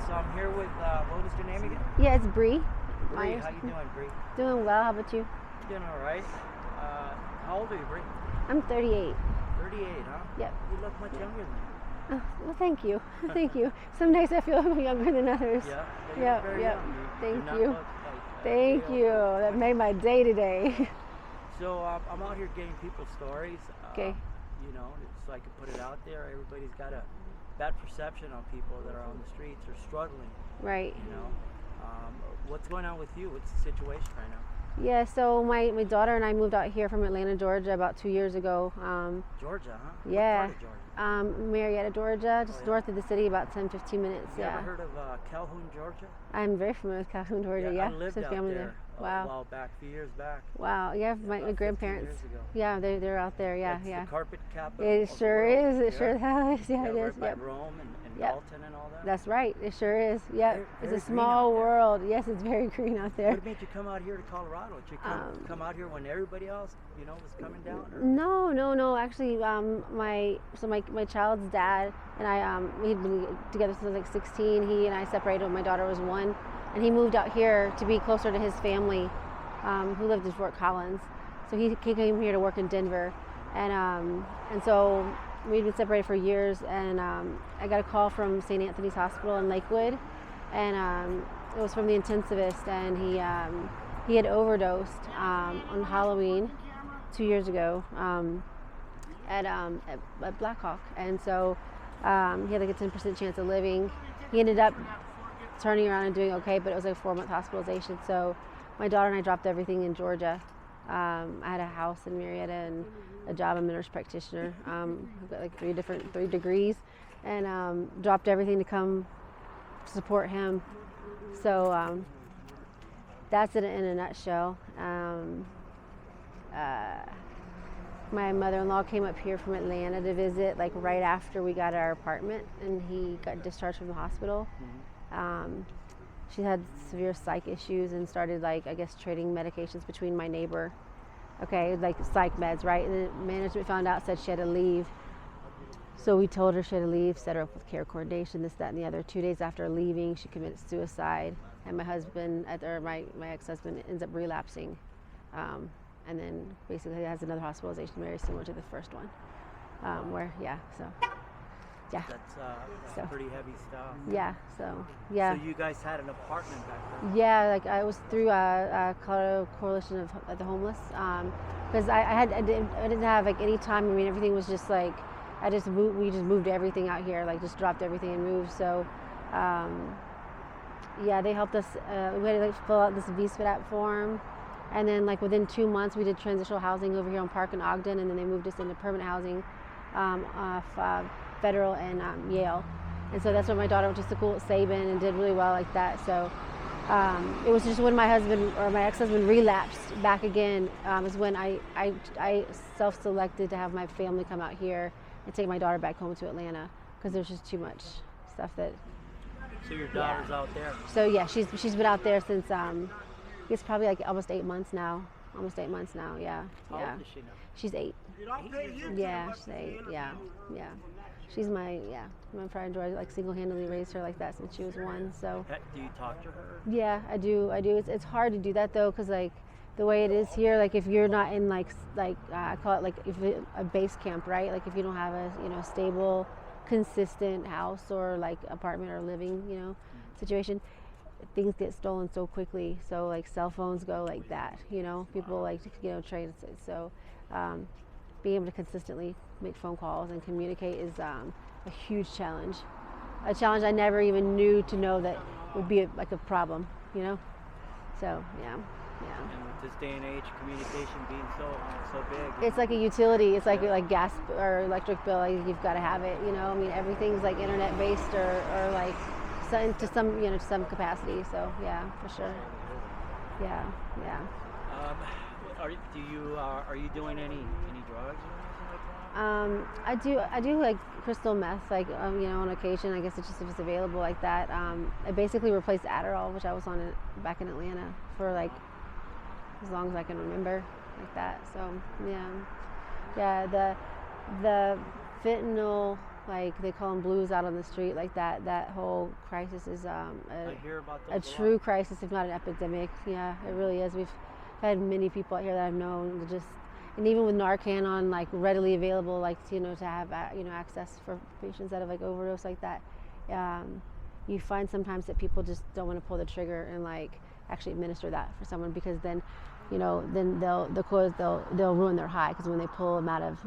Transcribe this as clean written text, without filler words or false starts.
so I'm here with, what was your name again? Yeah, it's Brie. Brie, how you doing, Brie? Doing well. How about you? Doing all right. How old are you, Brie? I'm 38. 38, huh? Yep. You look much younger than me. Well, thank you. Thank you. Some days I feel younger than others. Yeah, Yep, very yep. young. You Thank do not you. look like, Thank real. you. That made my day today. So I'm out here getting people's stories. Okay. You know, so I can put it out there. Everybody's got a bad perception on people that are on the streets or struggling. Right. You know, what's going on with you? What's the situation right now? Yeah, so my daughter and I moved out here from Atlanta, Georgia about 2 years ago. Georgia, huh? Yeah. What part of Georgia? Marietta, Georgia, just Oh, yeah. north of the city, about 10-15 minutes. You Yeah. ever heard of Calhoun, Georgia? I'm very familiar with Calhoun, Georgia. Yeah. I lived Some out family there a Wow. while back, a few years back. Wow. Yeah, about my 15 grandparents. years ago. Yeah, they're out there. Yeah, It's yeah. the carpet capital. It of the sure world. is. It Yeah. sure is. Yeah, it Right is. by Yep. Rome and Yep. Dalton and all that. That's right. It sure is. Yeah. Very- It's very a green small out there. world. Yes, it's very green out there. What made you come out here to Colorado? Did you come out here when everybody else, you know, was coming down? Or? No. Actually, my child's dad and I, we'd been together since I was like 16. He and I separated when my daughter was 1, and he moved out here to be closer to his family, who lived in Fort Collins. So he came here to work in Denver, and so we'd been separated for years. And I got a call from St. Anthony's Hospital in Lakewood, and it was from the intensivist, and he had overdosed on Halloween 2 years ago at Blackhawk, and so he had like a 10% chance of living. He ended up turning around and doing okay, but it was like a 4-month hospitalization. So my daughter and I dropped everything in Georgia. I had a house in Marietta and a job. I'm a nurse practitioner. I've got like 3 degrees, and dropped everything to come support him. So that's it in a nutshell. My mother-in-law came up here from Atlanta to visit, like right after we got our apartment, and he got discharged from the hospital. She had severe psych issues and started, like, I guess, trading medications between my neighbor. Okay, like psych meds, right? And the management found out, said she had to leave. So we told her she had to leave, set her up with care coordination, this, that, and the other. 2 days after leaving, she committed suicide, and my ex-husband ends up relapsing. And then basically has another hospitalization very similar to the first one, yeah. That's pretty heavy stuff. Yeah, so. So you guys had an apartment back then? Yeah, like I was through a Colorado Coalition of the Homeless, because I didn't have like any time. I mean, everything was just like, we just moved everything out here, like just dropped everything and moved. So, yeah, they helped us. We had to like fill out this VSFAT form. And then, like, within 2 months, we did transitional housing over here on Park in Ogden, and then they moved us into permanent housing off Federal and Yale. And so that's when my daughter went to school at Sabin and did really well like that. So it was just when my ex-husband relapsed back again, is when I self-selected to have my family come out here and take my daughter back home to Atlanta, because there's just too much stuff that. So your daughter's out there? So yeah, she's been out there since. It's probably like almost 8 months now. Yeah. How Yeah. old is she now? She's 8. Yeah, she's 8. Yeah. She's my pride and joy. Like single-handedly raised her like that since she was 1. So. Do you talk to her? Yeah, I do. It's hard to do that though, because like the way it is here, like if you're not in I call it like a base camp, right? Like if you don't have a stable, consistent house or like apartment or living situation. Things get stolen so quickly, so like cell phones go like that, people like trade. So being able to consistently make phone calls and communicate is a huge challenge, a challenge I never even knew to know that would be like a problem, so yeah. And with this day and age, communication being so big, it's like a utility. It's like gas or electric bill. Like you've got to have it. I mean, everything's like internet based or like to some capacity. So yeah, for sure. Yeah. Are you doing any drugs or anything like that? I do like crystal meth, like on occasion. I guess it's just if it's available like that. I basically replaced Adderall, which I was on back in Atlanta for like as long as I can remember, like that. So yeah. The fentanyl Right. Like they call them blues out on the street. Like that whole crisis is I hear about a those true lot. crisis, if not an epidemic. Yeah, it really is. We've had many people out here that I've known that just, and even with Narcan on like readily available, like to have access for patients that have like overdose like that. You find sometimes that people just don't want to pull the trigger and like actually administer that for someone, because then they'll ruin their high, because when they pull them out of